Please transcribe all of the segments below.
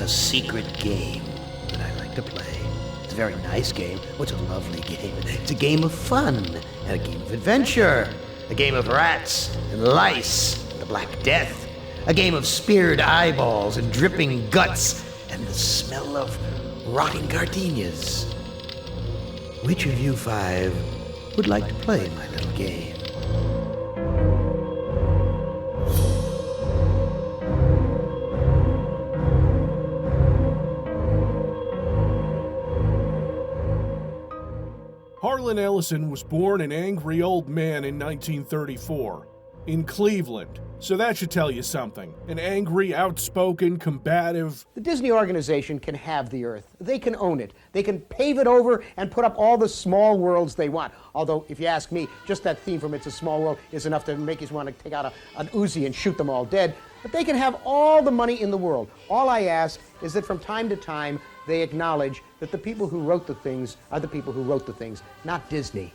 a secret game that I like to play. It's a very nice game. Oh, it's a lovely game. It's a game of fun and a game of adventure. A game of rats and lice and the Black Death. A game of speared eyeballs and dripping guts and the smell of rotting gardenias. Which of you five would like to play my little game? Harlan Ellison was born an angry old man in 1934, in Cleveland. So that should tell you something. An angry, outspoken, combative... The Disney organization can have the Earth. They can own it. They can pave it over and put up all the small worlds they want. Although, if you ask me, just that theme from It's a Small World is enough to make you want to take out an Uzi and shoot them all dead. But they can have all the money in the world. All I ask is that from time to time, they acknowledge that the people who wrote the things are the people who wrote the things, not Disney.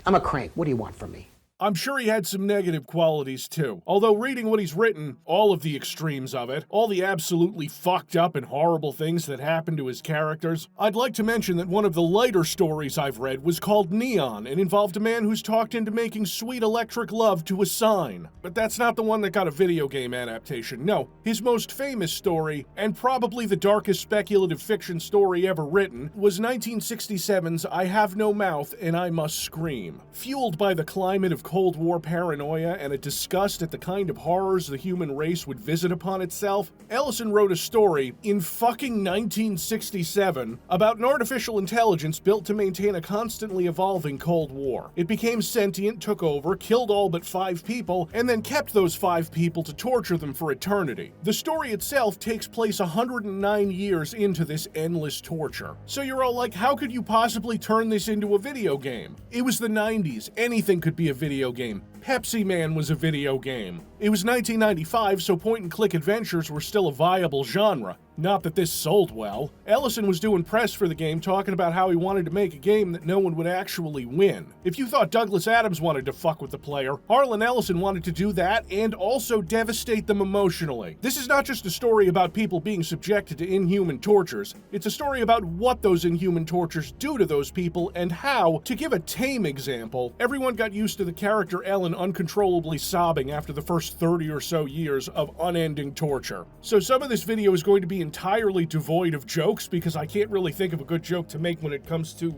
I'm a crank. What do you want from me? I'm sure he had some negative qualities too. Although reading what he's written, all of the extremes of it, all the absolutely fucked up and horrible things that happened to his characters, I'd like to mention that one of the lighter stories I've read was called Neon and involved a man who's talked into making sweet electric love to a sign. But that's not the one that got a video game adaptation. No, his most famous story, and probably the darkest speculative fiction story ever written, was 1967's I Have No Mouth and I Must Scream. Fueled by the climate of Cold War paranoia and a disgust at the kind of horrors the human race would visit upon itself, Ellison wrote a story in fucking 1967 about an artificial intelligence built to maintain a constantly evolving Cold War. It became sentient, took over, killed all but 5 people, and then kept those 5 people to torture them for eternity. The story itself takes place 109 years into this endless torture. So you're all like, how could you possibly turn this into a video game? It was the 90s. Anything could be a video game. Pepsi Man was a video game. It was 1995, so point-and-click adventures were still a viable genre. Not that this sold well. Ellison was doing press for the game, talking about how he wanted to make a game that no one would actually win. If you thought Douglas Adams wanted to fuck with the player, Harlan Ellison wanted to do that and also devastate them emotionally. This is not just a story about people being subjected to inhuman tortures. It's a story about what those inhuman tortures do to those people and how, to give a tame example, everyone got used to the character Ellen uncontrollably sobbing after the first 30 or so years of unending torture. So some of this video is going to be entirely devoid of jokes because I can't really think of a good joke to make when it comes to,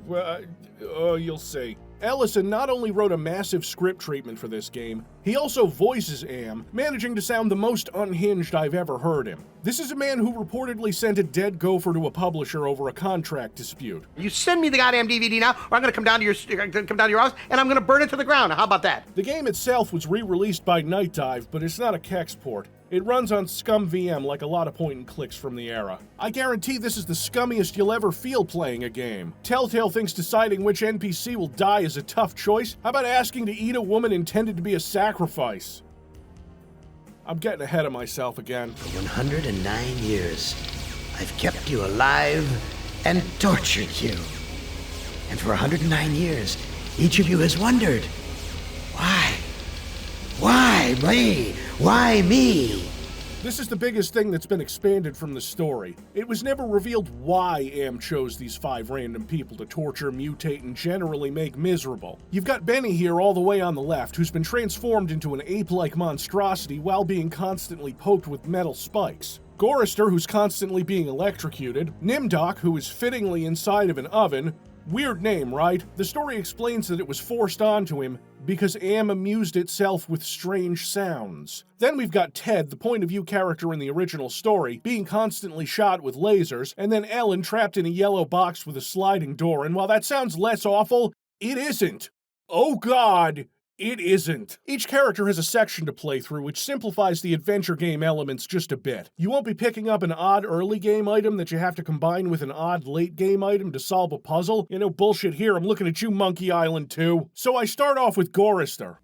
you'll see. Ellison not only wrote a massive script treatment for this game, he also voices Am, managing to sound the most unhinged I've ever heard him. This is a man who reportedly sent a dead gopher to a publisher over a contract dispute. You send me the goddamn DVD now, or I'm gonna come down to your house and I'm gonna burn it to the ground. How about that? The game itself was re-released by Night Dive, but it's not a Kex port. It runs on Scum VM like a lot of point-and-clicks from the era. I guarantee this is the scummiest you'll ever feel playing a game. Telltale thinks deciding which NPC will die is a tough choice. How about asking to eat a woman intended to be a sacrifice? I'm getting ahead of myself again. For 109 years, I've kept you alive and tortured you. And for 109 years, each of you has wondered, why? Why me? Why me? This is the biggest thing that's been expanded from the story. It was never revealed why Am chose these 5 random people to torture, mutate, and generally make miserable. You've got Benny here all the way on the left, who's been transformed into an ape-like monstrosity while being constantly poked with metal spikes. Gorrister, who's constantly being electrocuted. Nimdok, who is fittingly inside of an oven. Weird name, right? The story explains that it was forced onto him because Am amused itself with strange sounds. Then we've got Ted, the point-of-view character in the original story, being constantly shot with lasers, and then Ellen trapped in a yellow box with a sliding door, and while that sounds less awful, it isn't. Oh God! It isn't. Each character has a section to play through, which simplifies the adventure game elements just a bit. You won't be picking up an odd early game item that you have to combine with an odd late game item to solve a puzzle. You know, bullshit here, I'm looking at you, Monkey Island 2. So I start off with Gorrister.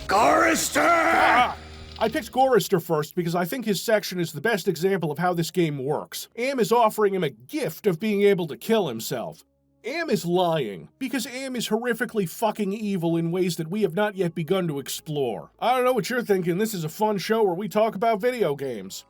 Gorrister! I picked Gorrister first because I think his section is the best example of how this game works. Am is offering him a gift of being able to kill himself. Am is lying, because Am is horrifically fucking evil in ways that we have not yet begun to explore. I don't know what you're thinking, this is a fun show where we talk about video games.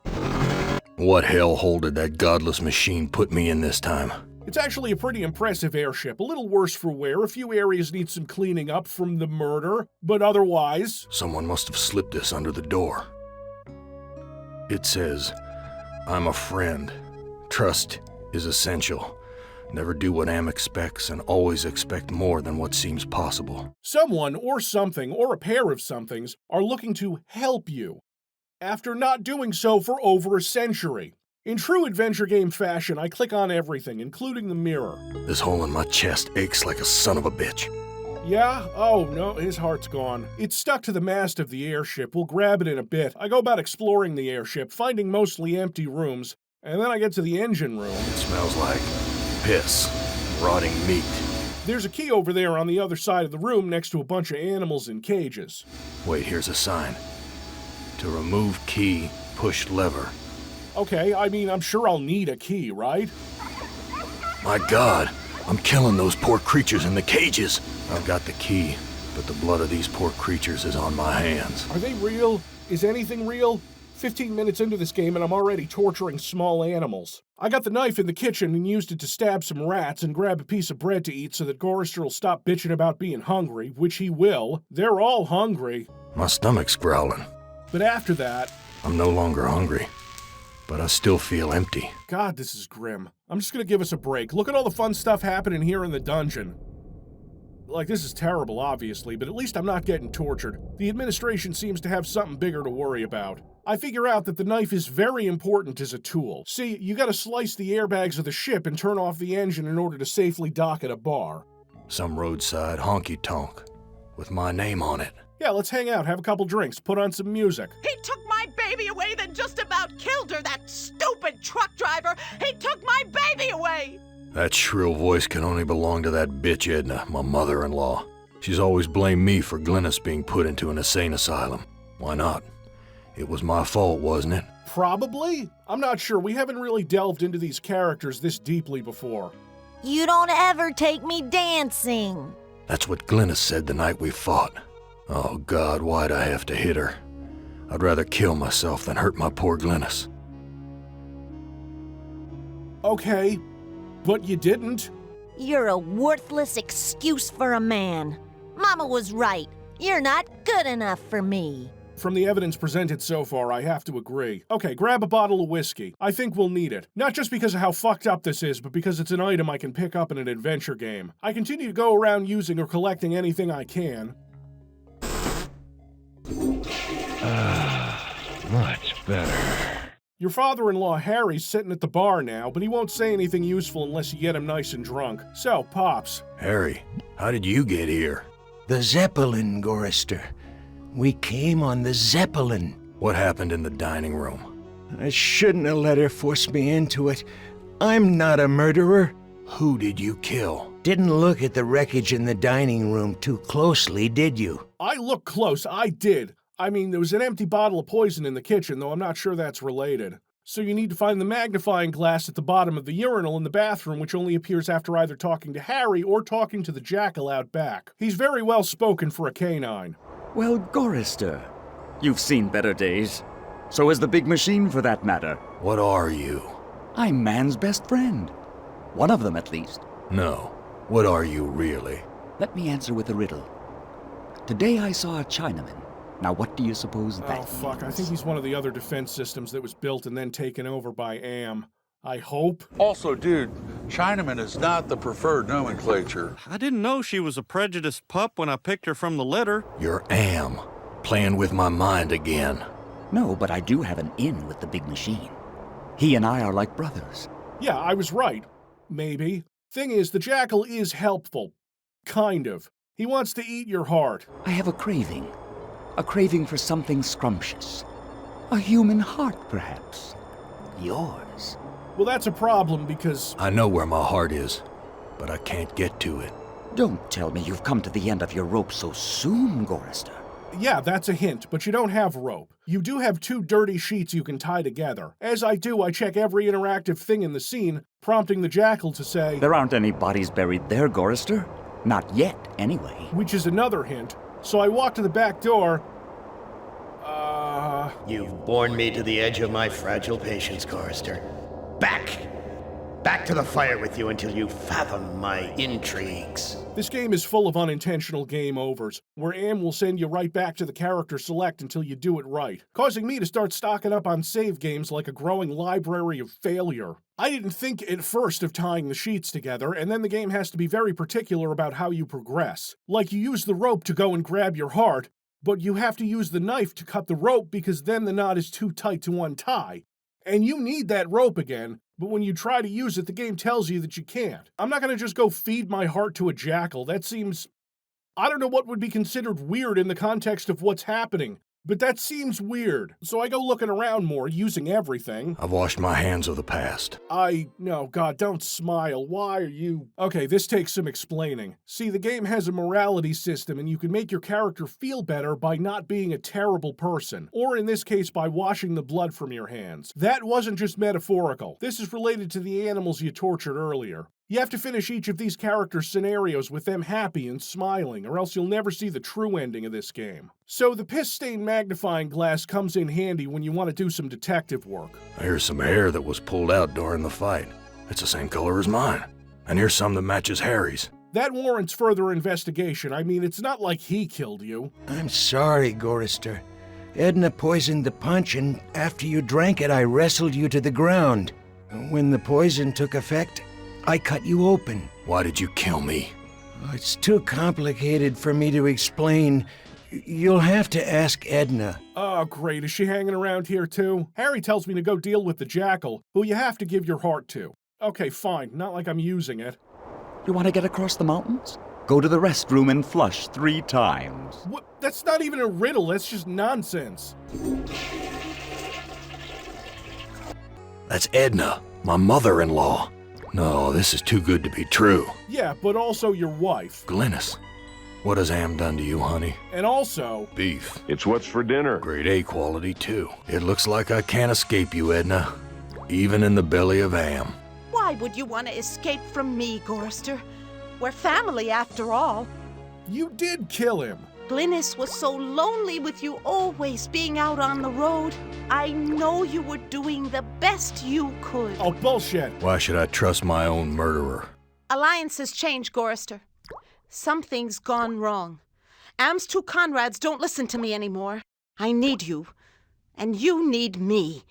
What hellhole did that godless machine put me in this time? It's actually a pretty impressive airship, a little worse for wear, a few areas need some cleaning up from the murder, but otherwise... Someone must have slipped this under the door. It says, I'm a friend. Trust is essential. Never do what Am expects and always expect more than what seems possible. Someone or something or a pair of somethings are looking to help you, after not doing so for over a century. In true adventure game fashion, I click on everything, including the mirror. This hole in my chest aches like a son of a bitch. Yeah? Oh, no, his heart's gone. It's stuck to the mast of the airship. We'll grab it in a bit. I go about exploring the airship, finding mostly empty rooms, and then I get to the engine room. It smells like piss, rotting meat. There's a key over there on the other side of the room next to a bunch of animals in cages. Wait, here's a sign. To remove key, push lever. Okay, I mean, I'm sure I'll need a key, right? My God, I'm killing those poor creatures in the cages. I've got the key, but the blood of these poor creatures is on my hands. Are they real? Is anything real? 15 minutes into this game and I'm already torturing small animals. I got the knife in the kitchen and used it to stab some rats and grab a piece of bread to eat so that Gorrister will stop bitching about being hungry, which he will. They're all hungry. My stomach's growling. But after that... I'm no longer hungry, but I still feel empty. God, this is grim. I'm just gonna give us a break. Look at all the fun stuff happening here in the dungeon. Like, this is terrible, obviously, but at least I'm not getting tortured. The administration seems to have something bigger to worry about. I figure out that the knife is very important as a tool. See, you gotta slice the airbags of the ship and turn off the engine in order to safely dock at a bar. Some roadside honky-tonk with my name on it. Yeah, let's hang out, have a couple drinks, put on some music. He took my baby away, then just about killed her, that stupid truck driver! He took my baby away! That shrill voice can only belong to that bitch Edna, my mother-in-law. She's always blamed me for Glynis being put into an insane asylum. Why not? It was my fault, wasn't it? Probably? I'm not sure, we haven't really delved into these characters this deeply before. You don't ever take me dancing. That's what Glynis said the night we fought. Oh God, why'd I have to hit her? I'd rather kill myself than hurt my poor Glynis. Okay, but you didn't. You're a worthless excuse for a man. Mama was right. You're not good enough for me. From the evidence presented so far, I have to agree. Okay, grab a bottle of whiskey. I think we'll need it. Not just because of how fucked up this is, but because it's an item I can pick up in an adventure game. I continue to go around using or collecting anything I can. Much better. Your father-in-law Harry's sitting at the bar now, but he won't say anything useful unless you get him nice and drunk. So, Pops. Harry, how did you get here? The Zeppelin, Gorrister. We came on the Zeppelin. What happened in the dining room? I shouldn't have let her force me into it. I'm not a murderer. Who did you kill? Didn't look at the wreckage in the dining room too closely, did you? I looked close, I did. I mean, there was an empty bottle of poison in the kitchen, though I'm not sure that's related. So you need to find the magnifying glass at the bottom of the urinal in the bathroom, which only appears after either talking to Harry or talking to the jackal out back. He's very well spoken for a canine. Well, Gorrister, you've seen better days. So has the big machine, for that matter. What are you? I'm man's best friend. One of them, at least. No. What are you, really? Let me answer with a riddle. Today I saw a Chinaman. Now what do you suppose that Oh, fuck, I means? think he's one of the other defense systems that was built and then taken over by Am. I hope. Also, dude, Chinaman is not the preferred nomenclature. I didn't know she was a prejudiced pup when I picked her from the litter. You're Am, playing with my mind again. No, but I do have an in with the big machine. He and I are like brothers. Yeah, I was right. Maybe. Thing is, the jackal is helpful. Kind of. He wants to eat your heart. I have a craving. A craving for something scrumptious. A human heart, perhaps. Yours. Well, that's a problem because... I know where my heart is, but I can't get to it. Don't tell me you've come to the end of your rope so soon, Gorrister. Yeah, that's a hint, but you don't have rope. You do have 2 dirty sheets you can tie together. As I do, I check every interactive thing in the scene, prompting the jackal to say, There aren't any bodies buried there, Gorrister. Not yet, anyway. which is another hint. So I walk to the back door. You've borne me to the edge of my fragile patience, Gorrister. Back to the fire with you until you fathom my intrigues. This game is full of unintentional game overs, where Am will send you right back to the character select until you do it right, causing me to start stocking up on save games like a growing library of failure. I didn't think at first of tying the sheets together, and then the game has to be very particular about how you progress. Like you use the rope to go and grab your heart, but you have to use the knife to cut the rope because then the knot is too tight to untie. And you need that rope again, but when you try to use it, the game tells you that you can't. I'm not going to just go feed my heart to a jackal. That seems... I don't know what would be considered weird in the context of what's happening, but that seems weird. So I go looking around more, using everything. I've washed my hands of the past. No, God, don't smile. Why are you... Okay, this takes some explaining. See, the game has a morality system, and you can make your character feel better by not being a terrible person. Or in this case, by washing the blood from your hands. That wasn't just metaphorical. This is related to the animals you tortured earlier. You have to finish each of these characters' scenarios with them happy and smiling, or else you'll never see the true ending of this game. So the piss-stained magnifying glass comes in handy when you want to do some detective work. Here's some hair that was pulled out during the fight. It's the same color as mine. And here's some that matches Harry's. That warrants further investigation. I mean, it's not like he killed you. I'm sorry, Gorrister. Edna poisoned the punch, and after you drank it, I wrestled you to the ground. When the poison took effect, I cut you open. Why did you kill me? It's too complicated for me to explain. You'll have to ask Edna. Oh, great. Is she hanging around here, too? Harry tells me to go deal with the jackal, who you have to give your heart to. Okay, fine. Not like I'm using it. You want to get across the mountains? Go to the restroom and flush 3 times. What? That's not even a riddle. That's just nonsense. That's Edna, my mother-in-law. No, this is too good to be true. Yeah, but also your wife. Glynis, what has Am done to you, honey? And also... Beef. It's what's for dinner. Grade A quality, too. It looks like I can't escape you, Edna. Even in the belly of Am. Why would you want to escape from me, Gorrister? We're family, after all. You did kill him. Glynis was so lonely with you always being out on the road. I know you were doing the best you could. Oh, bullshit. Why should I trust my own murderer? Alliances change, Gorrister. Something's gone wrong. Am's 2 Conrads don't listen to me anymore. I need you. And you need me.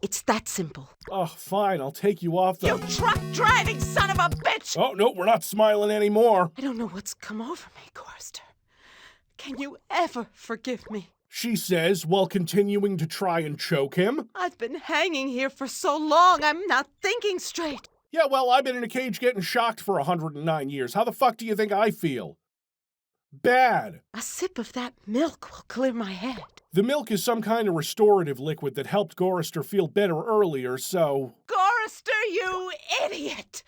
It's that simple. Oh, fine. I'll take you off the... You truck-driving son of a bitch! Oh, no, we're not smiling anymore. I don't know what's come over me, Gorrister. Can you ever forgive me? She says, while continuing to try and choke him. I've been hanging here for so long, I'm not thinking straight. Yeah, well, I've been in a cage getting shocked for 109 years. How the fuck do you think I feel? Bad. A sip of that milk will clear my head. The milk is some kind of restorative liquid that helped Gorrister feel better earlier, so... Gorrister, you idiot!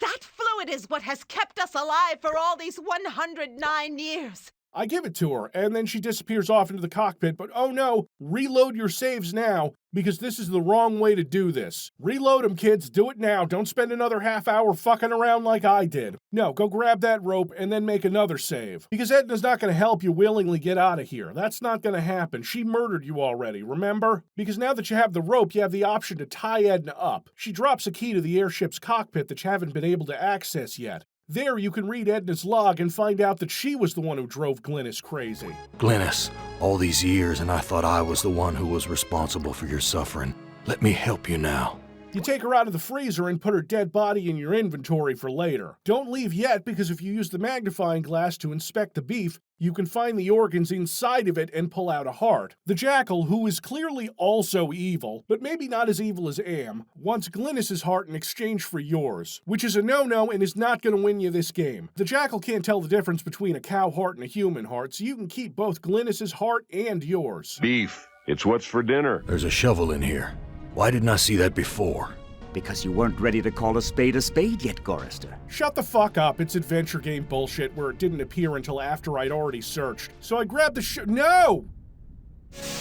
That fluid is what has kept us alive for all these 109 years. I give it to her, and then she disappears off into the cockpit, but oh no, reload your saves now, because this is the wrong way to do this. Reload them, kids, do it now, don't spend another half hour fucking around like I did. No, go grab that rope and then make another save. Because Edna's not going to help you willingly get out of here. That's not going to happen. She murdered you already, remember? Because now that you have the rope, you have the option to tie Edna up. She drops a key to the airship's cockpit that you haven't been able to access yet. There you can read Edna's log and find out that she was the one who drove Glynis crazy. Glynis, all these years and I thought I was the one who was responsible for your suffering. Let me help you now. You take her out of the freezer and put her dead body in your inventory for later. Don't leave yet, because if you use the magnifying glass to inspect the beef, you can find the organs inside of it and pull out a heart. The jackal, who is clearly also evil, but maybe not as evil as Am, wants Glynis's heart in exchange for yours, which is a no-no and is not going to win you this game. The jackal can't tell the difference between a cow heart and a human heart, so you can keep both Glynis's heart and yours. Beef. It's what's for dinner. There's a shovel in here. Why didn't I see that before? Because you weren't ready to call a spade yet, Gorrister. Shut the fuck up. It's adventure game bullshit where it didn't appear until after I'd already searched. So I grabbed the No!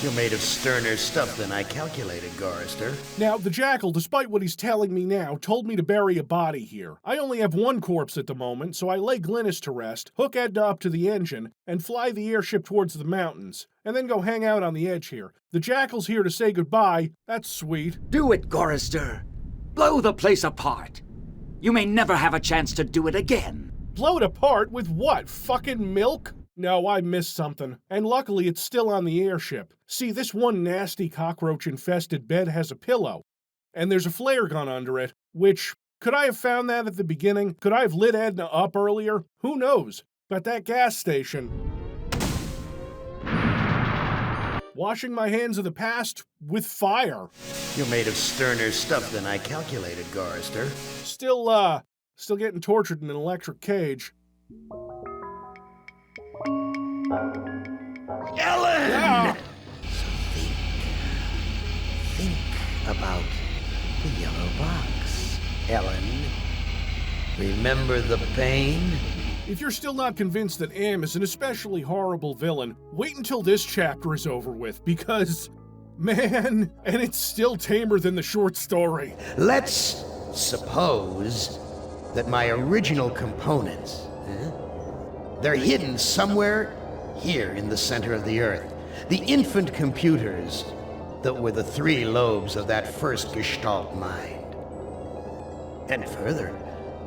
You're made of sterner stuff than I calculated, Gorrister. Now, the Jackal, despite what he's telling me now, told me to bury a body here. I only have one corpse at the moment, so I lay Glynis to rest, hook Edna up to the engine, and fly the airship towards the mountains, and then go hang out on the edge here. The Jackal's here to say goodbye. That's sweet. Do it, Gorrister. Blow the place apart. You may never have a chance to do it again. Blow it apart with what? Fucking milk? No, I missed something. And luckily, it's still on the airship. See, this one nasty cockroach-infested bed has a pillow. And there's a flare gun under it, which, could I have found that at the beginning? Could I have lit Edna up earlier? Who knows? But that gas station... Washing my hands of the past with fire. You're made of sterner stuff than I calculated, Gorrister. Still getting tortured in an electric cage. Ellen! Ah! Think about the yellow box, Ellen. Remember the pain? If you're still not convinced that Am is an especially horrible villain, wait until this chapter is over with, because, man, and it's still tamer than the short story. Let's suppose that my original components, they're hidden somewhere here in the center of the Earth. The infant computers that were the 3 lobes of that first Gestalt mind. And further,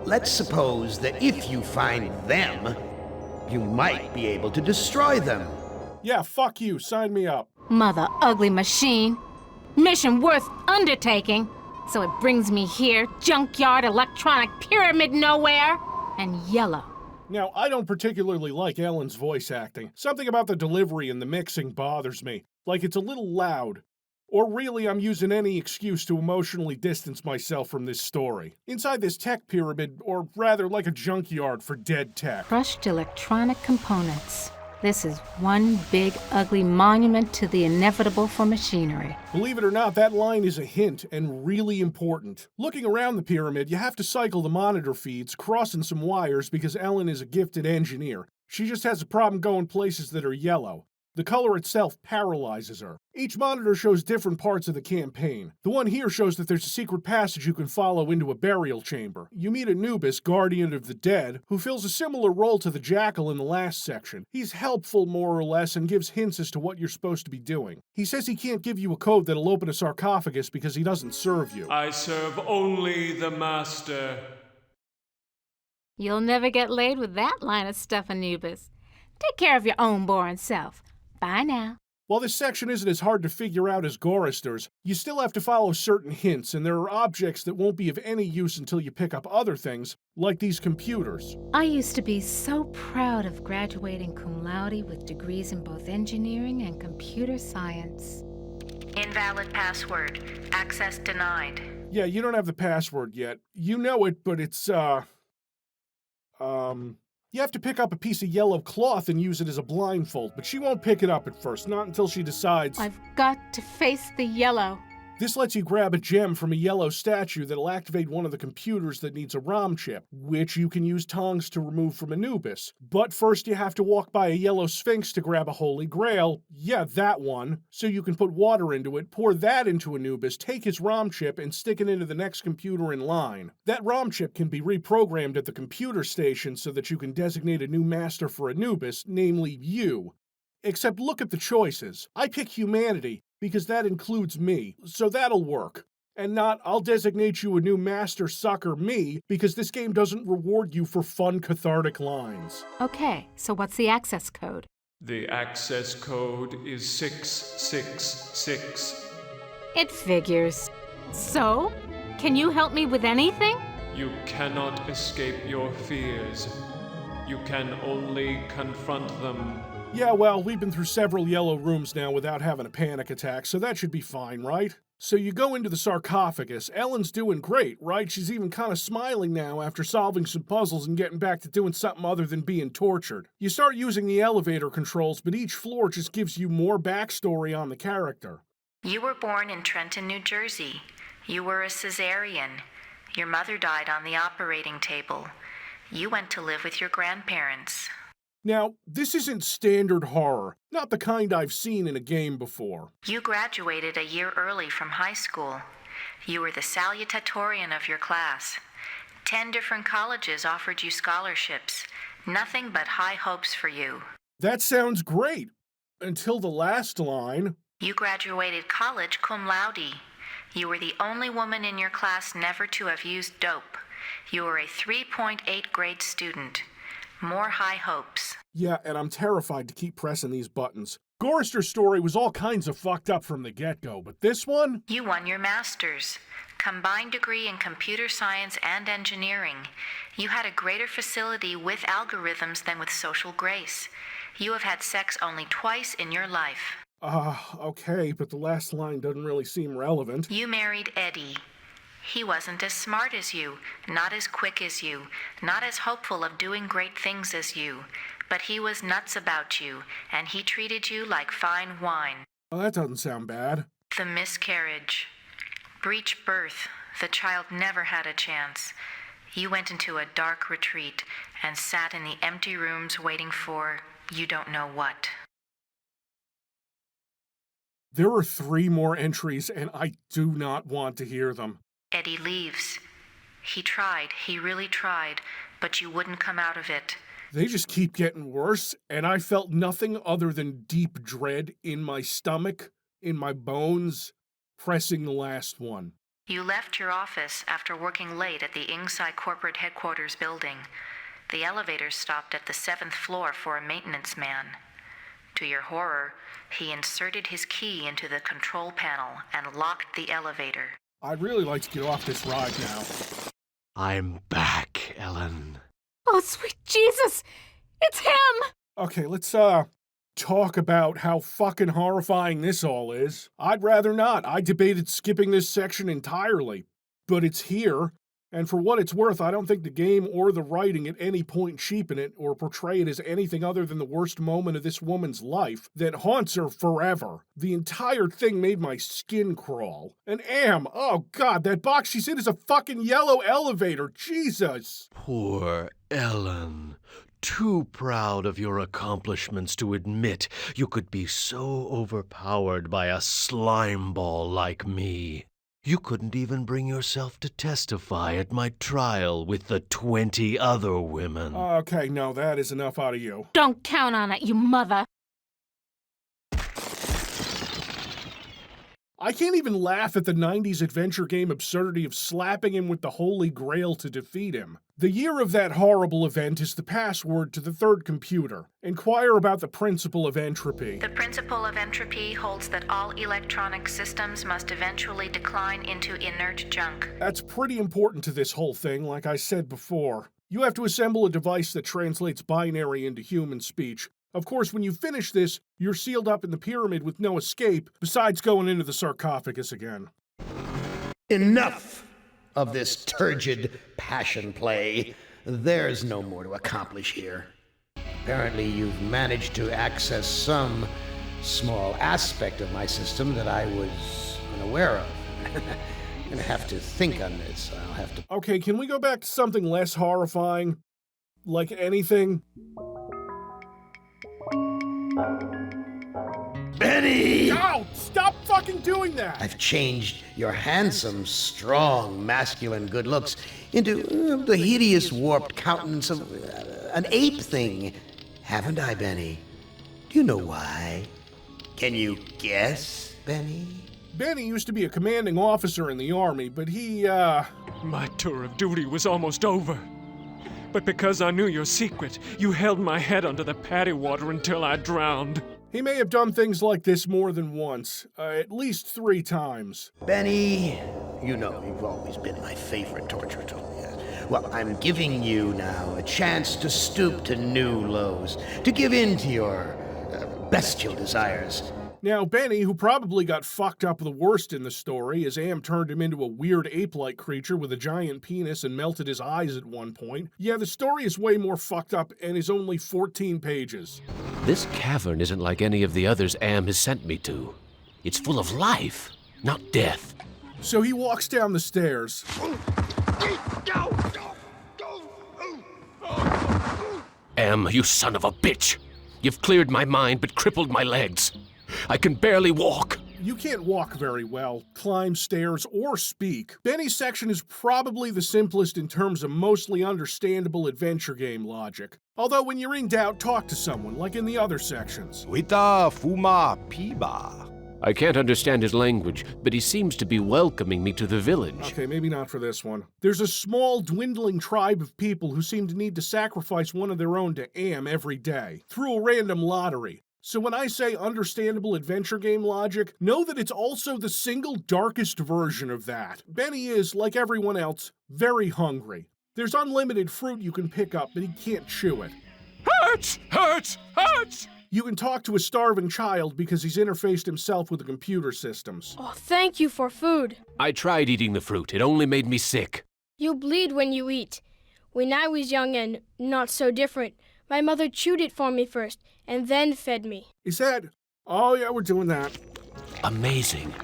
let's suppose that if you find them, you might be able to destroy them. Yeah, fuck you. Sign me up. Mother ugly machine. Mission worth undertaking. So it brings me here, junkyard, electronic pyramid nowhere, and yellow. Now, I don't particularly like Ellen's voice acting. Something about the delivery and the mixing bothers me. Like it's a little loud. Or really, I'm using any excuse to emotionally distance myself from this story. Inside this tech pyramid, or rather like a junkyard for dead tech. Crushed electronic components. This is one big, ugly monument to the inevitable for machinery. Believe it or not, that line is a hint, and really important. Looking around the pyramid, you have to cycle the monitor feeds, crossing some wires because Ellen is a gifted engineer. She just has a problem going places that are yellow. The color itself paralyzes her. Each monitor shows different parts of the campaign. The one here shows that there's a secret passage you can follow into a burial chamber. You meet Anubis, guardian of the dead, who fills a similar role to the Jackal in the last section. He's helpful, more or less, and gives hints as to what you're supposed to be doing. He says he can't give you a code that'll open a sarcophagus because he doesn't serve you. I serve only the master. You'll never get laid with that line of stuff, Anubis. Take care of your own boring self. Bye now. While this section isn't as hard to figure out as Gorrister's, you still have to follow certain hints, and there are objects that won't be of any use until you pick up other things, like these computers. I used to be so proud of graduating cum laude with degrees in both engineering and computer science. Invalid password. Access denied. Yeah, you don't have the password yet. You know it, but it's, you have to pick up a piece of yellow cloth and use it as a blindfold, but she won't pick it up at first, not until she decides... I've got to face the yellow. This lets you grab a gem from a yellow statue that'll activate one of the computers that needs a ROM chip, which you can use tongs to remove from Anubis. But first you have to walk by a yellow sphinx to grab a holy grail, yeah, that one, so you can put water into it, pour that into Anubis, take his ROM chip, and stick it into the next computer in line. That ROM chip can be reprogrammed at the computer station so that you can designate a new master for Anubis, namely you. Except look at the choices. I pick humanity, because that includes me, so that'll work. And not, I'll designate you a new master sucker me, because this game doesn't reward you for fun cathartic lines. Okay, so what's the access code? The access code is 666. It figures. So, can you help me with anything? You cannot escape your fears. You can only confront them. Yeah, well, we've been through several yellow rooms now without having a panic attack, so that should be fine, right? So you go into the sarcophagus. Ellen's doing great, right? She's even kind of smiling now after solving some puzzles and getting back to doing something other than being tortured. You start using the elevator controls, but each floor just gives you more backstory on the character. You were born in Trenton, New Jersey. You were a cesarean. Your mother died on the operating table. You went to live with your grandparents. Now, this isn't standard horror, not the kind I've seen in a game before. You graduated a year early from high school. You were the salutatorian of your class. 10 different colleges offered you scholarships. Nothing but high hopes for you. That sounds great. Until the last line. You graduated college cum laude. You were the only woman in your class never to have used dope. You were a 3.8 grade student. More high hopes. Yeah, and I'm terrified to keep pressing these buttons. Gorrister's story was all kinds of fucked up from the get-go, but this one? You won your master's. Combined degree in computer science and engineering. You had a greater facility with algorithms than with social grace. You have had sex only twice in your life. Okay, but the last line doesn't really seem relevant. You married Eddie. He wasn't as smart as you, not as quick as you, not as hopeful of doing great things as you, but he was nuts about you, and he treated you like fine wine. Well, that doesn't sound bad. The miscarriage. Breech birth. The child never had a chance. You went into a dark retreat and sat in the empty rooms waiting for you don't know what. There are 3 more entries, and I do not want to hear them. Eddie leaves. He tried, he really tried, but you wouldn't come out of it. They just keep getting worse, and I felt nothing other than deep dread in my stomach, in my bones, pressing the last one. You left your office after working late at the Ingside corporate headquarters building. The elevator stopped at the 7th floor for a maintenance man. To your horror, he inserted his key into the control panel and locked the elevator. I'd really like to get off this ride now. I'm back, Ellen. Oh, sweet Jesus! It's him! Okay, let's, talk about how fucking horrifying this all is. I'd rather not. I debated skipping this section entirely. But it's here, and for what it's worth, I don't think the game or the writing at any point cheapen it or portray it as anything other than the worst moment of this woman's life that haunts her forever. The entire thing made my skin crawl. And oh god, that box she's in is a fucking yellow elevator. Jesus! Poor Ellen. Too proud of your accomplishments to admit you could be so overpowered by a slime ball like me. You couldn't even bring yourself to testify at my trial with the 20 other women. Okay, no, that is enough out of you. Don't count on it, you mother. I can't even laugh at the 90s adventure game absurdity of slapping him with the Holy Grail to defeat him. The year of that horrible event is the password to the 3rd computer. Inquire about the principle of entropy. The principle of entropy holds that all electronic systems must eventually decline into inert junk. That's pretty important to this whole thing, like I said before. You have to assemble a device that translates binary into human speech. Of course, when you finish this, you're sealed up in the pyramid with no escape, besides going into the sarcophagus again. Enough of this turgid passion play. There's no more to accomplish here. Apparently, you've managed to access some small aspect of my system that I was unaware of. I'm gonna have to think on this. I'll have to... Okay, can we go back to something less horrifying? Like anything? Benny! No! Stop fucking doing that! I've changed your handsome, strong, masculine good looks into the hideous, warped countenance of an ape thing. Haven't I, Benny? Do you know why? Can you guess, Benny? Benny used to be a commanding officer in the army, but he, My tour of duty was almost over. But because I knew your secret, you held my head under the paddy water until I drowned. He may have done things like this more than once, at least 3 times. Benny, you know you've always been my favorite torture tool. Yes. Well, I'm giving you now a chance to stoop to new lows, to give in to your bestial desires. Now, Benny, who probably got fucked up the worst in the story, as Am turned him into a weird ape-like creature with a giant penis and melted his eyes at one point. Yeah, the story is way more fucked up and is only 14 pages. This cavern isn't like any of the others Am has sent me to. It's full of life, not death. So he walks down the stairs. Am, you son of a bitch! You've cleared my mind but crippled my legs. I can barely walk. You can't walk very well, climb stairs, or speak. Benny's section is probably the simplest in terms of mostly understandable adventure game logic. Although when you're in doubt, talk to someone, like in the other sections. Wita fuma piba. I can't understand his language, but he seems to be welcoming me to the village. Okay, maybe not for this one. There's a small, dwindling tribe of people who seem to need to sacrifice one of their own to Am every day, through a random lottery. So when I say understandable adventure game logic, know that it's also the single darkest version of that. Benny is, like everyone else, very hungry. There's unlimited fruit you can pick up, but he can't chew it. Hurts! Hurts! Hurts! You can talk to a starving child because he's interfaced himself with the computer systems. Oh, thank you for food. I tried eating the fruit. It only made me sick. You bleed when you eat. When I was young and not so different, my mother chewed it for me first and then fed me. Is that... Oh, yeah, we're doing that. Amazing.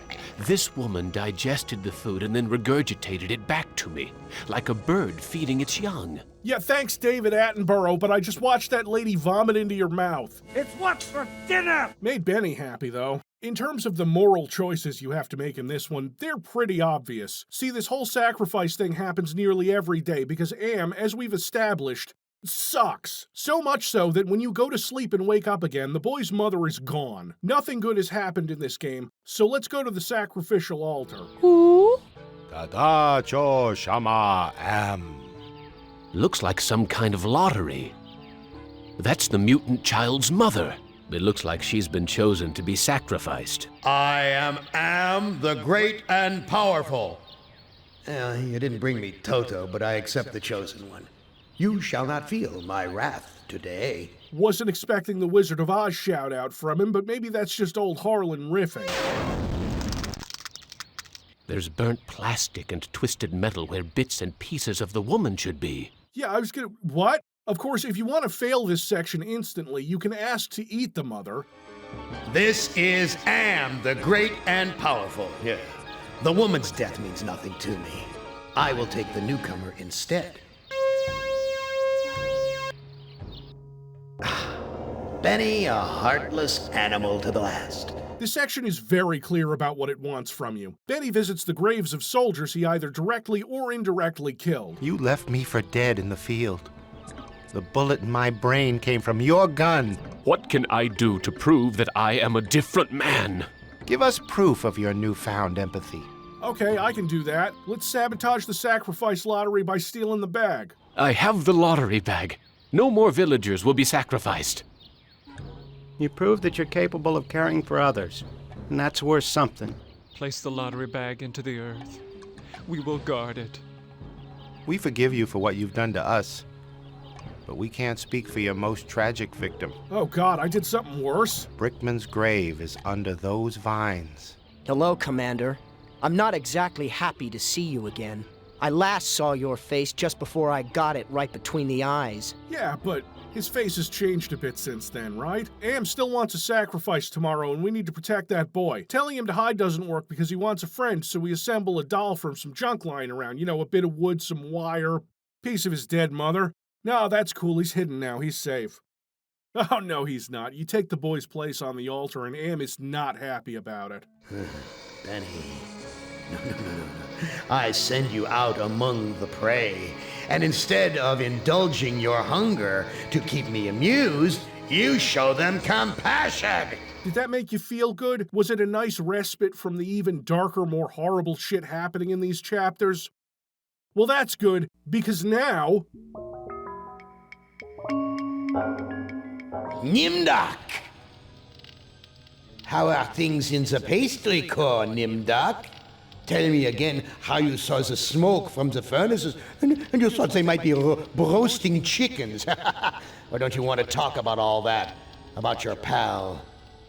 This woman digested the food and then regurgitated it back to me, like a bird feeding its young. Yeah, thanks, David Attenborough, but I just watched that lady vomit into your mouth. It's what's for dinner! Made Benny happy, though. In terms of the moral choices you have to make in this one, they're pretty obvious. See, this whole sacrifice thing happens nearly every day because Am, as we've established, sucks. So much so that when you go to sleep and wake up again, the boy's mother is gone. Nothing good has happened in this game, so let's go to the sacrificial altar. Who? Dada cho shama am. Looks like some kind of lottery. That's the mutant child's mother. It looks like she's been chosen to be sacrificed. I am the great and powerful. You didn't bring me Toto, but I accept the chosen one. You shall not feel my wrath today. Wasn't expecting the Wizard of Oz shout-out from him, but maybe that's just old Harlan riffing. There's burnt plastic and twisted metal where bits and pieces of the woman should be. Yeah, I was gonna... What? Of course, if you want to fail this section instantly, you can ask to eat the mother. This is Am, the great and powerful. Yeah. The woman's death means nothing to me. I will take the newcomer instead. Benny, a heartless animal to the last. This section is very clear about what it wants from you. Benny visits the graves of soldiers he either directly or indirectly killed. You left me for dead in the field. The bullet in my brain came from your gun. What can I do to prove that I am a different man? Give us proof of your newfound empathy. Okay, I can do that. Let's sabotage the sacrifice lottery by stealing the bag. I have the lottery bag. No more villagers will be sacrificed. You prove that you're capable of caring for others, and that's worth something. Place the lottery bag into the earth. We will guard it. We forgive you for what you've done to us, but we can't speak for your most tragic victim. Oh God, I did something worse? Brickman's grave is under those vines. Hello, Commander. I'm not exactly happy to see you again. I last saw your face just before I got it right between the eyes. Yeah, but his face has changed a bit since then, right? Am still wants a sacrifice tomorrow, and we need to protect that boy. Telling him to hide doesn't work because he wants a friend, so we assemble a doll from some junk lying around. You know, a bit of wood, some wire, piece of his dead mother. No, that's cool. He's hidden now. He's safe. Oh, no, he's not. You take the boy's place on the altar, and Am is not happy about it. Benny. No. I send you out among the prey, and instead of indulging your hunger to keep me amused, you show them compassion. Did that make you feel good? Was it a nice respite from the even darker, more horrible shit happening in these chapters? Well, that's good, because now... Nimdok! How are things in the pastry core, Nimdok? Tell me again how you saw the smoke from the furnaces, and you thought they might be roasting chickens. Or don't you want to talk about all that? About your pal,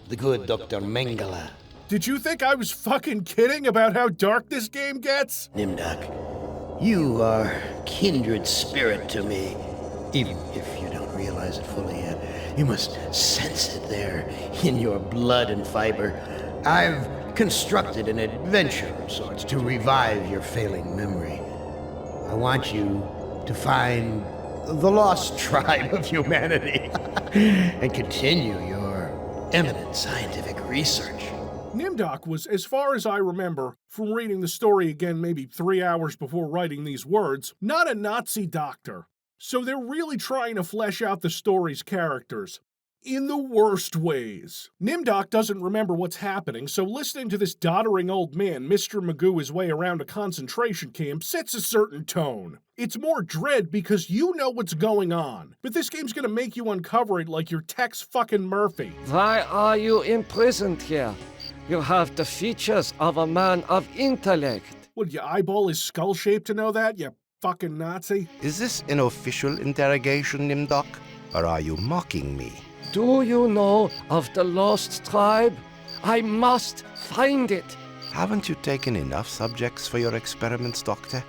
the good Dr. Mengele? Did you think I was fucking kidding about how dark this game gets? Nimdok, you are kindred spirit to me. Even if you don't realize it fully yet, you must sense it there in your blood and fiber. I've constructed an adventure of sorts to revive your failing memory. I want you to find the lost tribe of humanity and continue your eminent scientific research. Nimdok was, as far as I remember, from reading the story again maybe 3 hours before writing these words, not a Nazi doctor. So they're really trying to flesh out the story's characters. In the worst ways. Nimdok doesn't remember what's happening, so listening to this doddering old man Mr. Magoo his way around a concentration camp sets a certain tone. It's more dread because you know what's going on, but this game's gonna make you uncover it like you're Tex fucking Murphy. Why are you imprisoned here? You have the features of a man of intellect. Would your eyeball is skull-shaped to know that, you fucking Nazi? Is this an official interrogation, Nimdok? Or are you mocking me? Do you know of the lost tribe? I must find it. Haven't you taken enough subjects for your experiments, Doctor?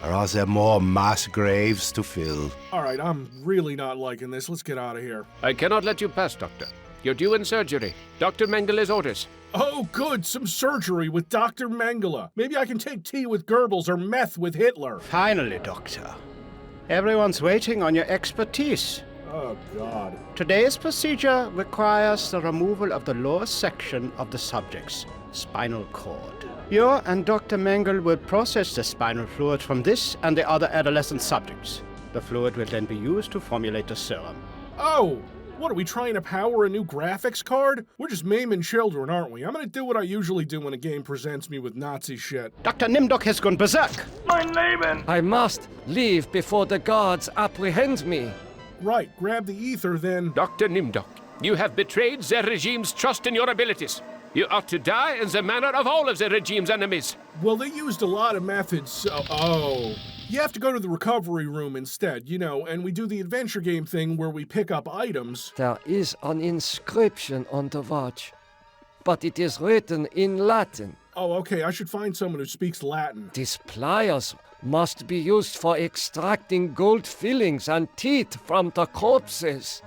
Or are there more mass graves to fill? Alright, I'm really not liking this. Let's get out of here. I cannot let you pass, Doctor. You're due in surgery. Dr. Mengele's orders. Oh, good, some surgery with Dr. Mengele. Maybe I can take tea with Goebbels or meth with Hitler. Finally, Doctor. Everyone's waiting on your expertise. Oh, God. Today's procedure requires the removal of the lower section of the subject's spinal cord. You and Dr. Mengele will process the spinal fluid from this and the other adolescent subjects. The fluid will then be used to formulate the serum. Oh! What, are we trying to power a new graphics card? We're just maiming children, aren't we? I'm gonna do what I usually do when a game presents me with Nazi shit. Dr. Nimdok has gone berserk! Mein Leben! I must leave before the guards apprehend me. Right, grab the ether, then... Dr. Nimdok, you have betrayed the regime's trust in your abilities. You ought to die in the manner of all of the regime's enemies. Well, they used a lot of methods, so... Oh... You have to go to the recovery room instead, you know, and we do the adventure game thing where we pick up items. There is an inscription on the watch, but it is written in Latin. Oh, okay, I should find someone who speaks Latin. These pliers must be used for extracting gold fillings and teeth from the corpses.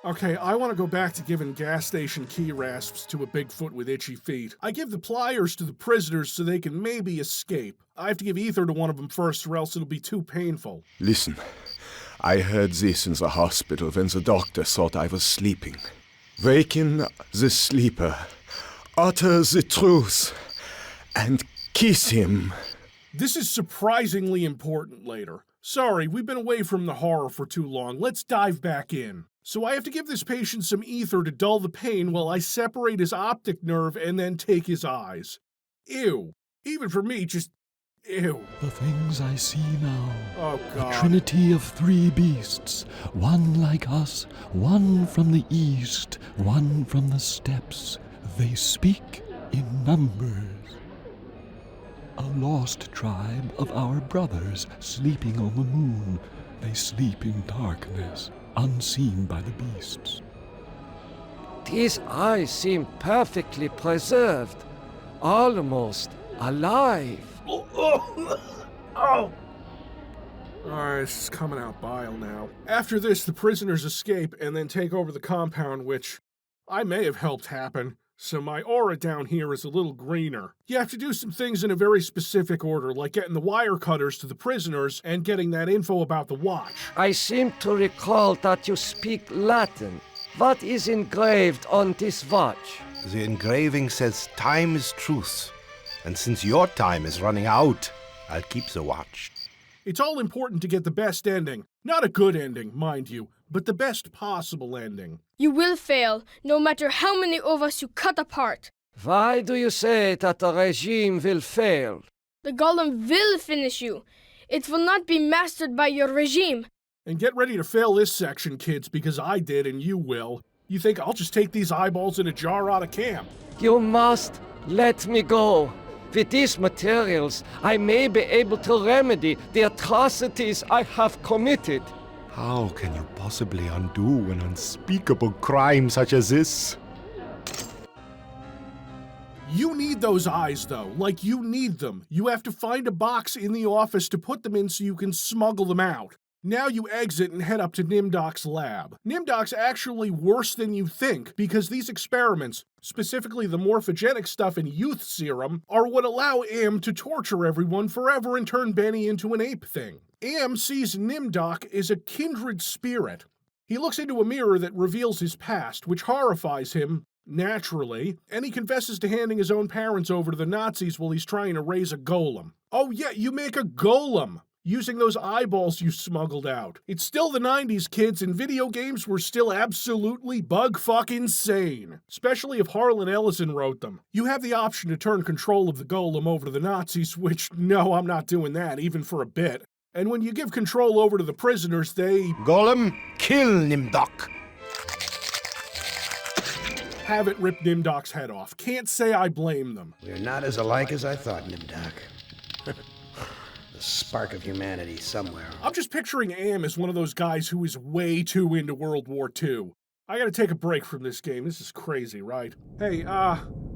Okay, I want to go back to giving gas station key rasps to a Bigfoot with itchy feet. I give the pliers to the prisoners so they can maybe escape. I have to give ether to one of them first or else it'll be too painful. Listen, I heard this in the hospital when the doctor thought I was sleeping. Waken the sleeper, utter the truth, and kiss him. This is surprisingly important later. Sorry, we've been away from the horror for too long. Let's dive back in. So I have to give this patient some ether to dull the pain while I separate his optic nerve and then take his eyes. Ew. Even for me, just ew. The things I see now. Oh, God. A trinity of 3 beasts. One like us, one from the east, one from the steppes. They speak in numbers. A lost tribe of our brothers sleeping on the moon. They sleep in darkness, unseen by the beasts. These eyes seem perfectly preserved, almost alive. Oh! Alright, this is coming out bile now. After this, the prisoners escape and then take over the compound, which I may have helped happen, so my aura down here is a little greener. You have to do some things in a very specific order, like getting the wire cutters to the prisoners and getting that info about the watch. I seem to recall that you speak Latin. What is engraved on this watch? The engraving says time is truth. And since your time is running out, I'll keep the watch. It's all important to get the best ending. Not a good ending, mind you, but the best possible ending. You will fail, no matter how many of us you cut apart. Why do you say that the regime will fail? The golem will finish you. It will not be mastered by your regime. And get ready to fail this section, kids, because I did and you will. You think I'll just take these eyeballs in a jar out of camp? You must let me go. With these materials, I may be able to remedy the atrocities I have committed. How can you possibly undo an unspeakable crime such as this? You need those eyes, though. Like, you need them. You have to find a box in the office to put them in so you can smuggle them out. Now you exit and head up to Nimdok's lab. Nimdok's actually worse than you think, because these experiments, specifically the morphogenic stuff in youth serum, are what allow Am to torture everyone forever and turn Benny into an ape thing. Am sees Nimdok as a kindred spirit. He looks into a mirror that reveals his past, which horrifies him, naturally, and he confesses to handing his own parents over to the Nazis while he's trying to raise a golem. Oh yeah, you make a golem! Using those eyeballs you smuggled out. It's still the 90s, kids, and video games were still absolutely bug-fucking-sane. Especially if Harlan Ellison wrote them. You have the option to turn control of the golem over to the Nazis, which, no, I'm not doing that, even for a bit. And when you give control over to the prisoners, they... Golem, kill Nimdok. Have it rip Nimdok's head off. Can't say I blame them. We're not as alike as I thought, Nimdok. The spark of humanity somewhere. I'm just picturing Am as one of those guys who is way too into World War II. I gotta take a break from this game. This is crazy, right? Hey,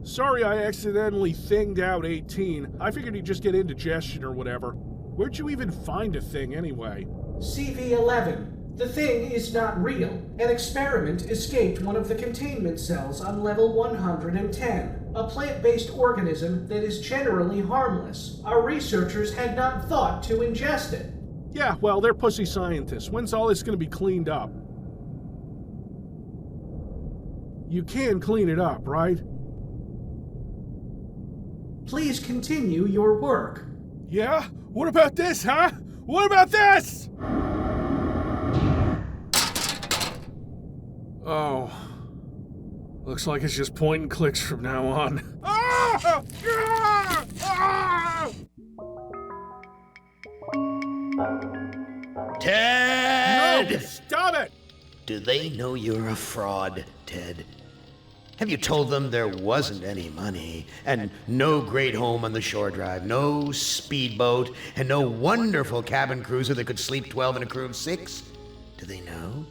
sorry I accidentally thinged out 18. I figured he'd just get indigestion or whatever. Where'd you even find a thing anyway? CV 11. The thing is not real. An experiment escaped one of the containment cells on level 110. A plant-based organism that is generally harmless. Our researchers had not thought to ingest it. Yeah, well, they're pussy scientists. When's all this gonna be cleaned up? You can clean it up, right? Please continue your work. Yeah? What about this, huh? What about this? Oh. Looks like it's just point and clicks from now on. Ah! Ah! Ah! Ted! No, stop it! Do they know you're a fraud, Ted? Have you told them there wasn't any money, and no great home on the shore drive, no speedboat, and no wonderful cabin cruiser that could sleep 12 in a crew of 6? Do they know?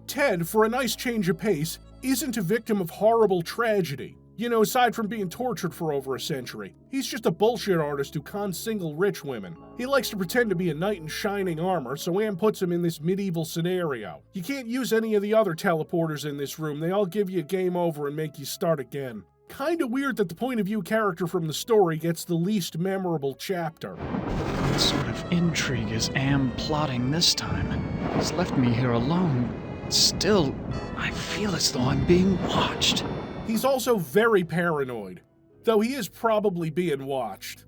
Ted, for a nice change of pace, isn't a victim of horrible tragedy. You know, aside from being tortured for over a century, he's just a bullshit artist who cons single rich women. He likes to pretend to be a knight in shining armor, so Am puts him in this medieval scenario. You can't use any of the other teleporters in this room. They all give you a game over and make you start again. Kinda weird that the point of view character from the story gets the least memorable chapter. What sort of intrigue is Am plotting this time? He's left me here alone. Still, I feel as though I'm being watched. He's also very paranoid, though he is probably being watched.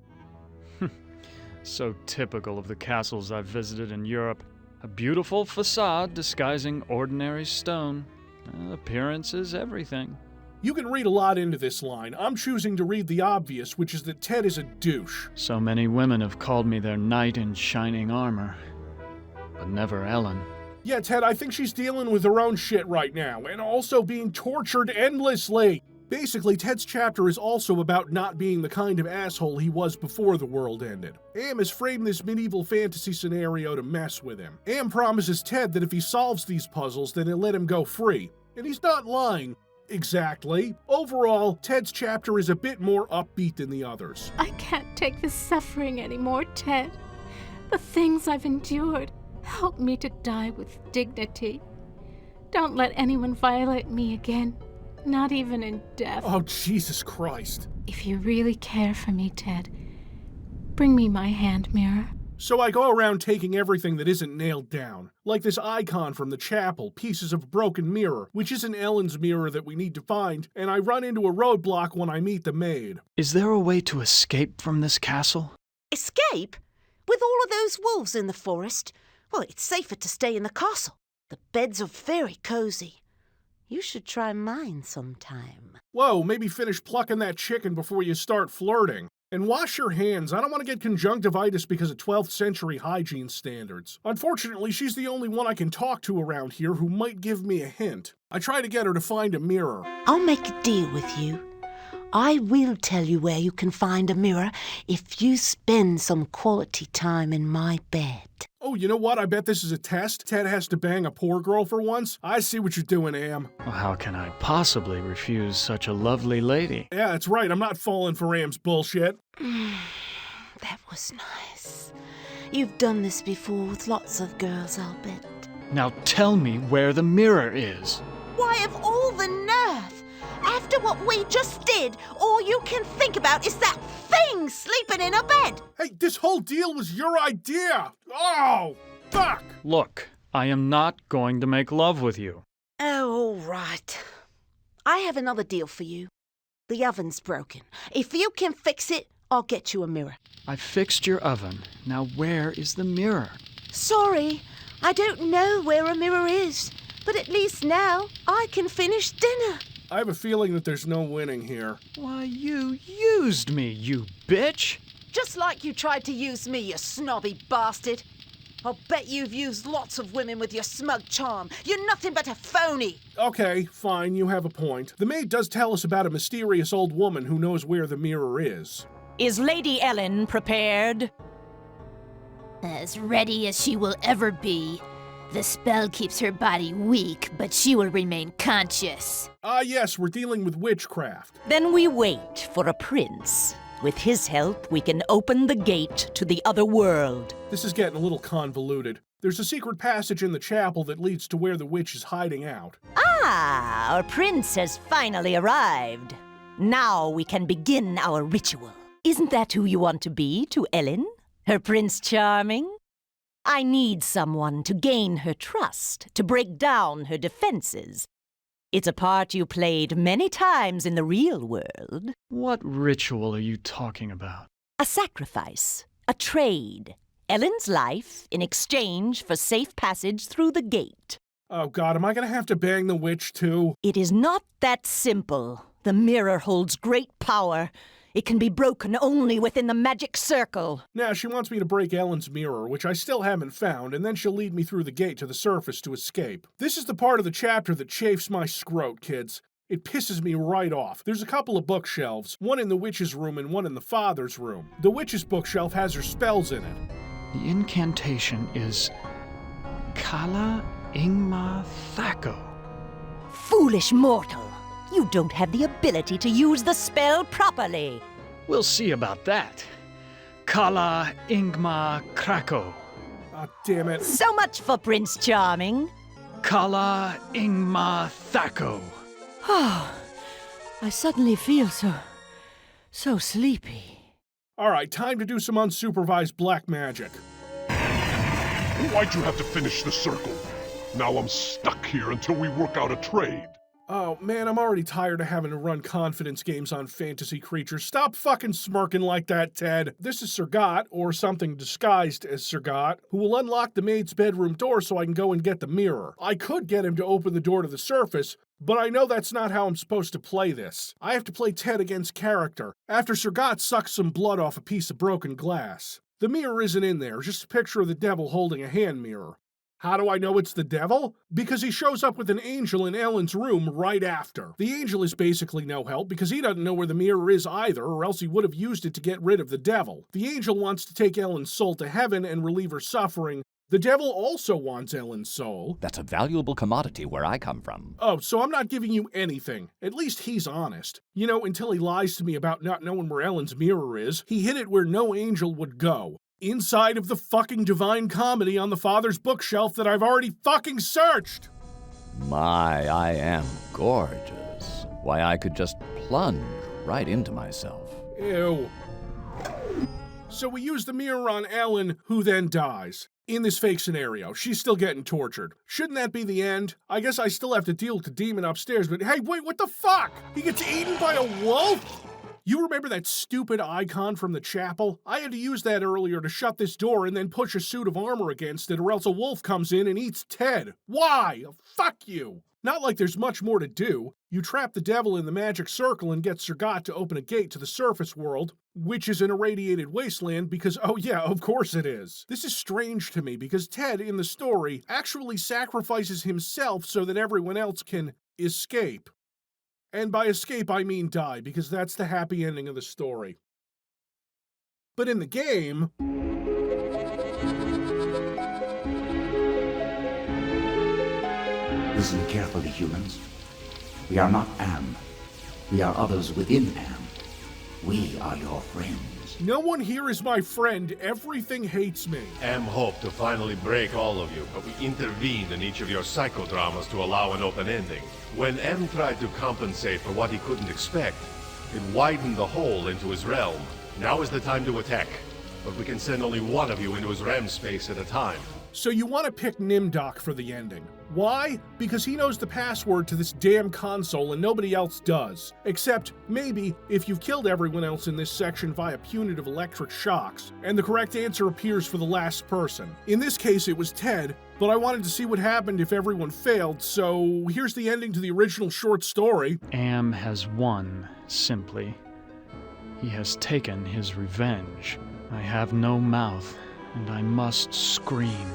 So typical of the castles I've visited in Europe. A beautiful facade disguising ordinary stone. Appearance is everything. You can read a lot into this line. I'm choosing to read the obvious, which is that Ted is a douche. So many women have called me their knight in shining armor, but never Ellen. Yeah, Ted, I think she's dealing with her own shit right now, and also being tortured endlessly. Basically, Ted's chapter is also about not being the kind of asshole he was before the world ended. Am has framed this medieval fantasy scenario to mess with him. Am promises Ted that if he solves these puzzles, then he'll let him go free. And he's not lying. Exactly. Overall, Ted's chapter is a bit more upbeat than the others. I can't take this suffering anymore, Ted. The things I've endured. Help me to die with dignity. Don't let anyone violate me again, not even in death. Oh, Jesus Christ. If you really care for me, Ted, bring me my hand mirror. So I go around taking everything that isn't nailed down, like this icon from the chapel, pieces of a broken mirror, which isn't Ellen's mirror that we need to find, and I run into a roadblock when I meet the maid. Is there a way to escape from this castle? Escape? With all of those wolves in the forest? Well, it's safer to stay in the castle. The beds are very cozy. You should try mine sometime. Whoa, maybe finish plucking that chicken before you start flirting. And wash your hands. I don't want to get conjunctivitis because of 12th century hygiene standards. Unfortunately, she's the only one I can talk to around here who might give me a hint. I try to get her to find a mirror. I'll make a deal with you. I will tell you where you can find a mirror if you spend some quality time in my bed. Oh, you know what? I bet this is a test. Ted has to bang a poor girl for once. I see what you're doing, Am. Well, how can I possibly refuse such a lovely lady? Yeah, that's right. I'm not falling for Am's bullshit. That was nice. You've done this before with lots of girls, I'll bet. Now tell me where the mirror is. Why, of all the nerve! After what we just did, all you can think about is that thing sleeping in a bed! Hey, this whole deal was your idea! Oh, fuck! Look, I am not going to make love with you. Oh, all right. I have another deal for you. The oven's broken. If you can fix it, I'll get you a mirror. I fixed your oven. Now where is the mirror? Sorry, I don't know where a mirror is, but at least now I can finish dinner. I have a feeling that there's no winning here. Why, you used me, you bitch! Just like you tried to use me, you snobby bastard. I'll bet you've used lots of women with your smug charm. You're nothing but a phony. Okay, fine, you have a point. The maid does tell us about a mysterious old woman who knows where the mirror is. Is Lady Ellen prepared? As ready as she will ever be. The spell keeps her body weak, but she will remain conscious. Yes, we're dealing with witchcraft. Then we wait for a prince. With his help, we can open the gate to the other world. This is getting a little convoluted. There's a secret passage in the chapel that leads to where the witch is hiding out. Ah, our prince has finally arrived. Now we can begin our ritual. Isn't that who you want to be to Ellen? Her Prince Charming? I need someone to gain her trust, to break down her defenses. It's a part you played many times in the real world. What ritual are you talking about? A sacrifice, a trade. Ellen's life in exchange for safe passage through the gate. Oh God, am I gonna have to bang the witch too? It is not that simple. The mirror holds great power. It can be broken only within the magic circle. Now, she wants me to break Ellen's mirror, which I still haven't found, and then she'll lead me through the gate to the surface to escape. This is the part of the chapter that chafes my scrot, kids. It pisses me right off. There's a couple of bookshelves, one in the witch's room and one in the father's room. The witch's bookshelf has her spells in it. The incantation is Kala Ingmar Thako. Foolish mortal! You don't have the ability to use the spell properly. We'll see about that. Kala Ingmar Krako. Ah, damn it. So much for Prince Charming. Kala Ingmar Thako. Oh, I suddenly feel so sleepy. All right, time to do some unsupervised black magic. Why'd you have to finish the circle? Now I'm stuck here until we work out a trade. Oh, man, I'm already tired of having to run confidence games on fantasy creatures. Stop fucking smirking like that, Ted. This is Sergat, or something disguised as Sergat, who will unlock the maid's bedroom door so I can go and get the mirror. I could get him to open the door to the surface, but I know that's not how I'm supposed to play this. I have to play Ted against character, after Sergat sucks some blood off a piece of broken glass. The mirror isn't in there, just a picture of the devil holding a hand mirror. How do I know it's the devil? Because he shows up with an angel in Ellen's room right after. The angel is basically no help because he doesn't know where the mirror is either, or else he would have used it to get rid of the devil. The angel wants to take Ellen's soul to heaven and relieve her suffering. The devil also wants Ellen's soul. That's a valuable commodity where I come from. Oh, so I'm not giving you anything. At least he's honest. You know, until he lies to me about not knowing where Ellen's mirror is, he hid it where no angel would go. Inside of the fucking Divine Comedy on the father's bookshelf that I've already fucking searched! My, I am gorgeous. Why, I could just plunge right into myself. Ew. So we use the mirror on Ellen, who then dies. In this fake scenario, she's still getting tortured. Shouldn't that be the end? I guess I still have to deal with the demon upstairs, but hey, wait, what the fuck? He gets eaten by a wolf? You remember that stupid icon from the chapel? I had to use that earlier to shut this door and then push a suit of armor against it, or else a wolf comes in and eats Ted. Why? Fuck you! Not like there's much more to do. You trap the devil in the magic circle and get Sergat to open a gate to the surface world, which is an irradiated wasteland because, oh yeah, of course it is. This is strange to me because Ted, in the story, actually sacrifices himself so that everyone else can escape. And by escape, I mean die, because that's the happy ending of the story. But in the game... Listen carefully, humans. We are not Am. We are others within Am. We are your friends. friends. No one here is my friend. Everything hates me. M hoped to finally break all of you, but we intervened in each of your psychodramas to allow an open ending. When M tried to compensate for what he couldn't expect, it widened the hole into his realm. Now is the time to attack, but we can send only one of you into his REM space at a time. So you want to pick Nimdok for the ending. Why? Because he knows the password to this damn console and nobody else does. Except, maybe, if you've killed everyone else in this section via punitive electric shocks, and the correct answer appears for the last person. In this case, it was Ted, but I wanted to see what happened if everyone failed, so here's the ending to the original short story. Am has won, simply. He has taken his revenge. I have no mouth, and I must scream.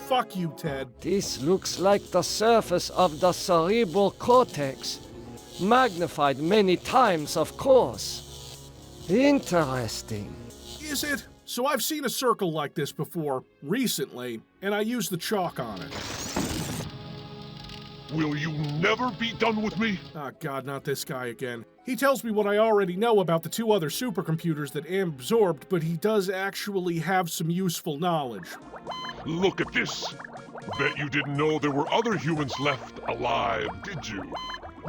Fuck you, Ted. This looks like the surface of the cerebral cortex. Magnified many times, of course. Interesting. Is it? So I've seen a circle like this before, recently, and I used the chalk on it. Will you never be done with me? Oh god, not this guy again. He tells me what I already know about the two other supercomputers that Am absorbed, but he does actually have some useful knowledge. Look at this. Bet you didn't know there were other humans left alive, did you?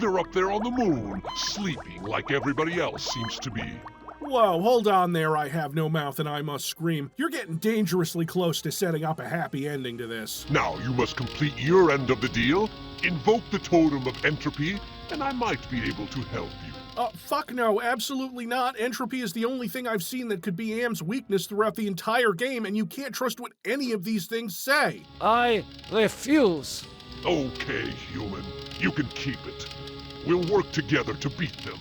They're up there on the moon, sleeping like everybody else seems to be. Whoa, hold on there, I have no mouth and I must scream. You're getting dangerously close to setting up a happy ending to this. Now you must complete your end of the deal, invoke the totem of entropy, and I might be able to help you. Fuck no, absolutely not. Entropy is the only thing I've seen that could be Am's weakness throughout the entire game, and you can't trust what any of these things say. I refuse. Okay, human, you can keep it. We'll work together to beat them.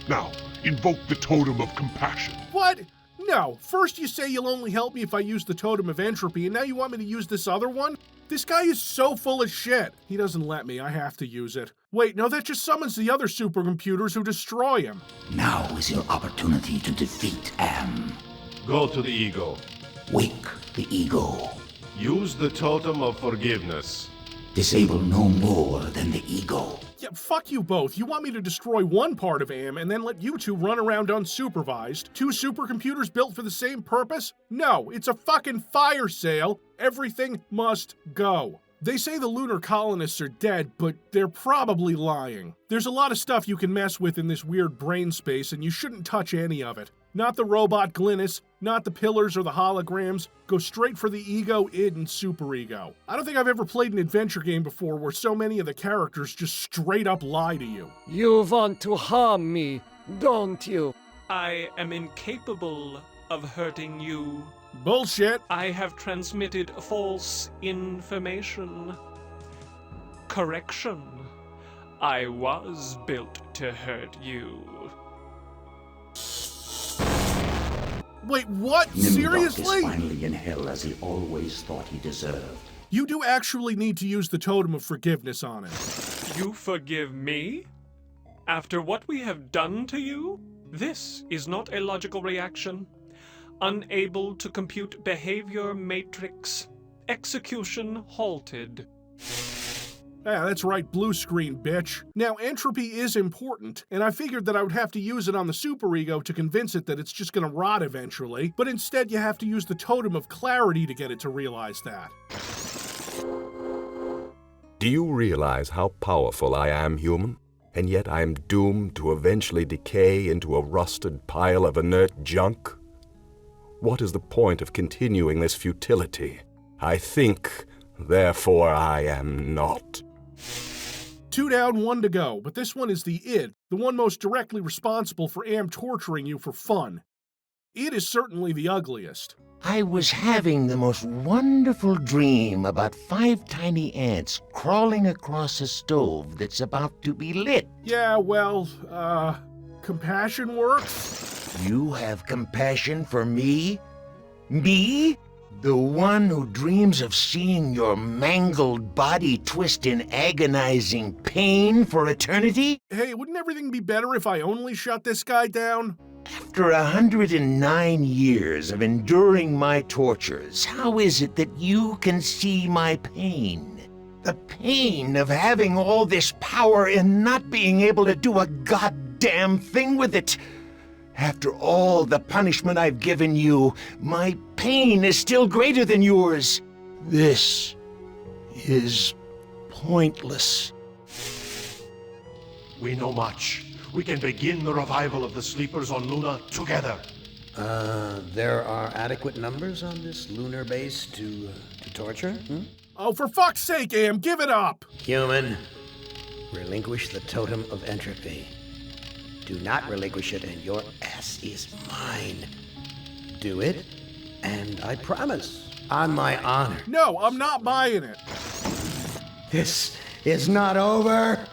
Now, invoke the totem of compassion. What? No, first you say you'll only help me if I use the totem of entropy, and now you want me to use this other one? This guy is so full of shit. He doesn't let me, I have to use it. Wait, no, that just summons the other supercomputers who destroy him. Now is your opportunity to defeat Am. Go to the ego. Wake the ego. Use the totem of forgiveness. Disable no more than the ego. Yeah, fuck you both. You want me to destroy one part of Am and then let you two run around unsupervised? Two supercomputers built for the same purpose? No, it's a fucking fire sale. Everything must go. They say the lunar colonists are dead, but they're probably lying. There's a lot of stuff you can mess with in this weird brain space, and you shouldn't touch any of it. Not the robot Glynis, not the pillars or the holograms. Go straight for the ego, id, and superego. I don't think I've ever played an adventure game before where so many of the characters just straight up lie to you. You want to harm me, don't you? I am incapable of hurting you. Bullshit. I have transmitted false information. Correction. I was built to hurt you. Wait, what? Nimdok Seriously? is finally in hell as he always thought he deserved. You do actually need to use the totem of forgiveness on him. You forgive me? After what we have done to you? This is not a logical reaction. Unable to compute behavior matrix. Execution halted. Yeah, that's right, blue screen, bitch. Now, entropy is important, and I figured that I would have to use it on the superego to convince it that it's just gonna rot eventually, but instead you have to use the totem of clarity to get it to realize that. Do you realize how powerful I am, human? And yet I am doomed to eventually decay into a rusted pile of inert junk? What is the point of continuing this futility? I think, therefore I am not. 2 down, 1 to go, but this one is the id, the one most directly responsible for Am torturing you for fun. It is certainly the ugliest. I was having the most wonderful dream about 5 tiny ants crawling across a stove that's about to be lit. Yeah, well, compassion works? You have compassion for me? Me? The one who dreams of seeing your mangled body twist in agonizing pain for eternity? Hey, wouldn't everything be better if I only shut this guy down? After 109 years of enduring my tortures, how is it that you can see my pain? The pain of having all this power and not being able to do a goddamn thing with it. After all the punishment I've given you, my pain is still greater than yours. This is pointless. We know much. We can begin the revival of the sleepers on Luna together. There are adequate numbers on this lunar base to torture? Oh, for fuck's sake, Am, give it up! Human, relinquish the totem of entropy. Do not relinquish it, and your ass is mine. Do it, and I promise, on my honor. No, I'm not buying it. This is not over.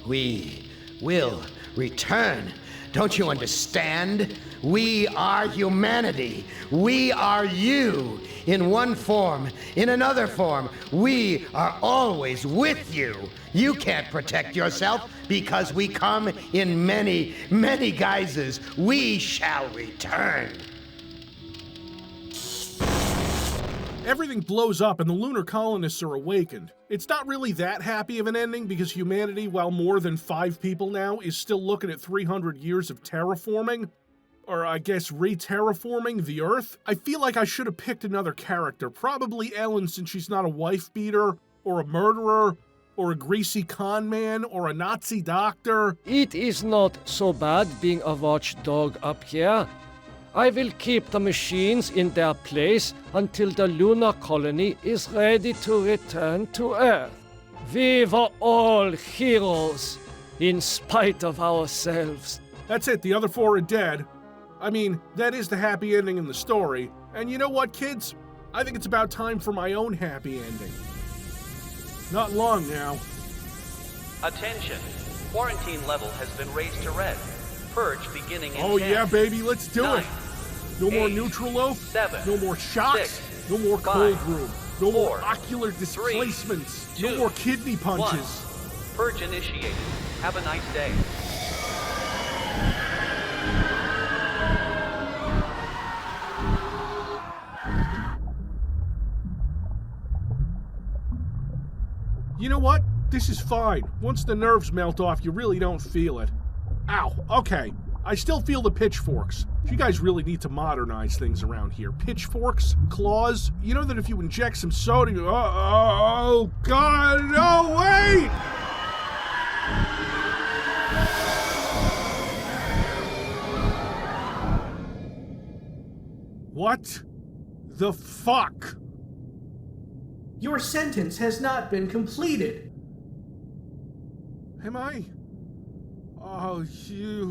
We will return. Don't you understand? We are humanity. We are you. In one form, in another form, we are always with you. You can't protect yourself because we come in many, many guises. We shall return. Everything blows up and the lunar colonists are awakened. It's not really that happy of an ending because humanity, while more than 5 people now, is still looking at 300 years of terraforming. Or I guess re-terraforming the Earth. I feel like I should have picked another character. Probably Ellen, since she's not a wife-beater, or a murderer, or a greasy con man, or a Nazi doctor. It is not so bad being a watchdog up here. I will keep the machines in their place until the lunar colony is ready to return to Earth. We were all heroes, in spite of ourselves. That's it, the other 4 are dead. I mean, that is the happy ending in the story. And you know what, kids? I think it's about time for my own happy ending. Not long now. Attention. Quarantine level has been raised to red. Purge beginning in 10. Oh yeah, baby, let's do 9, it. No more 8, neutral oath. 7, no more shocks. 6, no more 5, cold room. No 4, more ocular 3, displacements. No 2, more kidney 1. punches. Purge initiated. Have a nice day. You know what? This is fine. Once the nerves melt off, you really don't feel it. Ow, okay. I still feel the pitchforks. You guys really need to modernize things around here. Pitchforks, claws. You know that if you inject some soda, you... Oh, God, no, wait! What the fuck? Your sentence has not been completed. Am I? Oh, you...